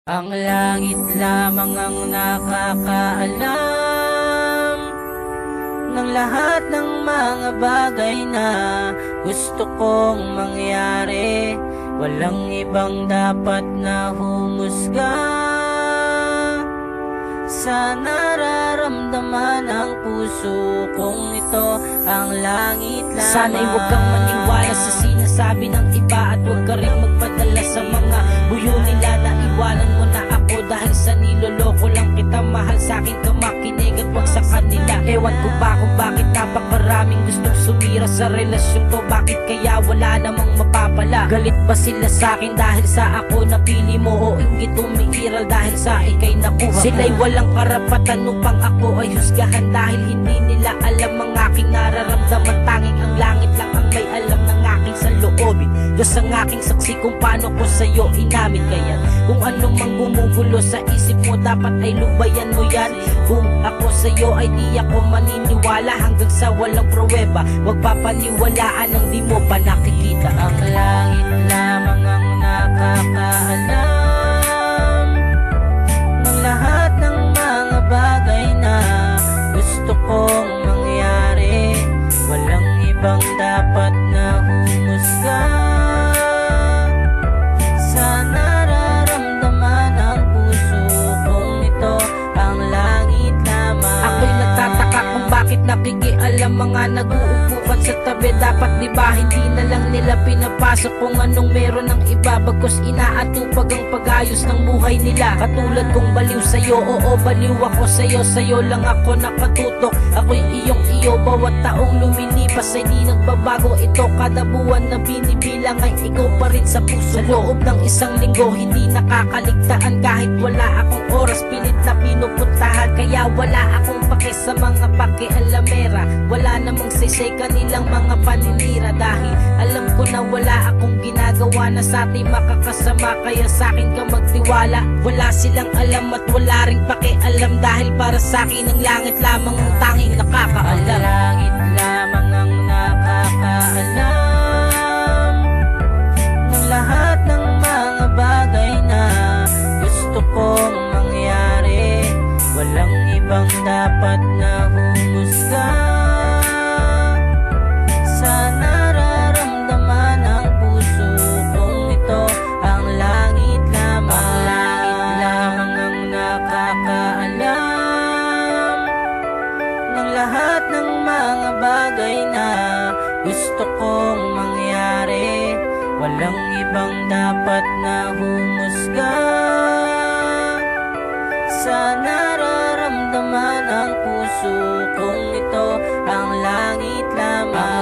Ang langit lamang ang nakakaalam ng lahat ng mga bagay na gusto kong mangyari. Walang ibang dapat na humusga sa nararamdaman ng puso kong ito. Ang langit lamang. Sana'y huwag kang maniwala sa sinasabi ng iba, at huwag ka rin magpadala sa mga buyo nila na iwanan mo na ako dahil sa niloloko lang kita. Mahal sa'kin ka makinig at huwag sa kanila. Ewan ko ba kung bakit napakaraming gustong sumira sa relasyon to. Bakit kaya wala namang mapapala? Galit ba sila sa'kin dahil sa ako napili mo, o inggit umiiral dahil sa ikay nakuha? Sila'y walang karapatan upang ako ay husgahan, dahil hindi nila alam ang aking nararamdaman. Tanging ang langit lang ang may alam ng aking saloobin. Diyos ang aking saksi kung paano ko sa'yo inamin. Kaya kung ano mang gumugulo sa isip mo, dapat ay lubayan mo yan. Kung ako sa'yo ay di ako maniniwala hanggang sa walang pruweba. Huwag papaniwalaan ang di mo pa nakikita. Ang langit lamang ang nakakaalam ng lahat ng mga bagay na gusto kong mangyari. Walang ibang dapat na humusga sa nararamdaman ng puso kong ito. Ang langit lamang. Ako'y nagtataka kung bakit nakikialam mga nag-uupukan sa tabi. Dapat di ba hindi na lang nila pinapasok kung anong meron ng iba, bagkus inaatupag ang pag-ayos ng buhay nila. Katulad kong baliw sa'yo, oo baliw ako sa'yo. Sa'yo lang ako nakatutok, ako'y iyong iyo. Bawat taong lumilipas ay di nagbabago ito. Kada buwan na binibilang ay ikaw pa rin sa puso. Sa loob ng isang linggo hindi nakakaligtaan, kahit wala akong oras pilit na pinupuntahan. Kaya wala akong pake sa mga pakialamera. Wala namang saysay kanilang mga paninira, dahil alam ko na wala akong ginagawa na sa ating makakasama. Kaya sa'kin ka magtiwala. Wala silang alam at wala ring pakialam, dahil para sa'kin ang langit lamang ang tanging nakakaalam. Ang langit lamang ang nakakaalam ng lahat ng mga bagay na gusto kong mangyari. Walang ibang dapat na humusga sa nararamdaman ng puso kong ito. Ang langit lamang. Ang langit lamang ang nakakaalam ng lahat ng mga bagay na gusto kong mangyari. Walang ibang dapat na humusga sa nararamdaman ng puso kong ito. Ang langit lamang.